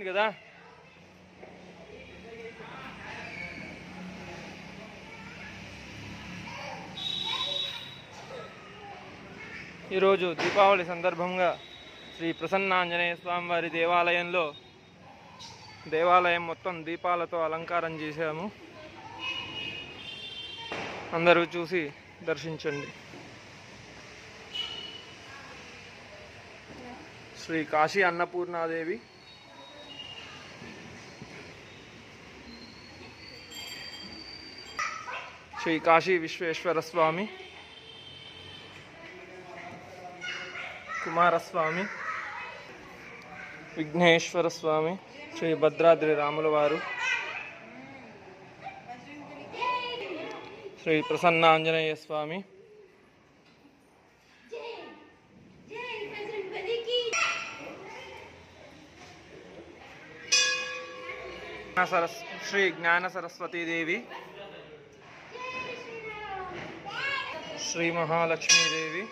కదా. ఈరోజు దీపావళి సందర్భంగా శ్రీ ప్రసన్నాంజనేయ స్వామివారి దేవాలయం మొత్తం దీపాలతో అలంకారం చేశాము. అందరూ చూసి దర్శించండి. శ్రీ కాశీ అన్నపూర్ణాదేవి, శ్రీ కాశీ విశ్వేశ్వర స్వామి, కుమారస్వామి, విఘ్నేశ్వర స్వామి, శ్రీ భద్రాద్రి రాముల వారు, శ్రీ ప్రసన్నాంజనేయ స్వామి, శ్రీ జ్ఞాన సరస్వతీదేవి, శ్రీ మహాలక్ష్మీదేవి,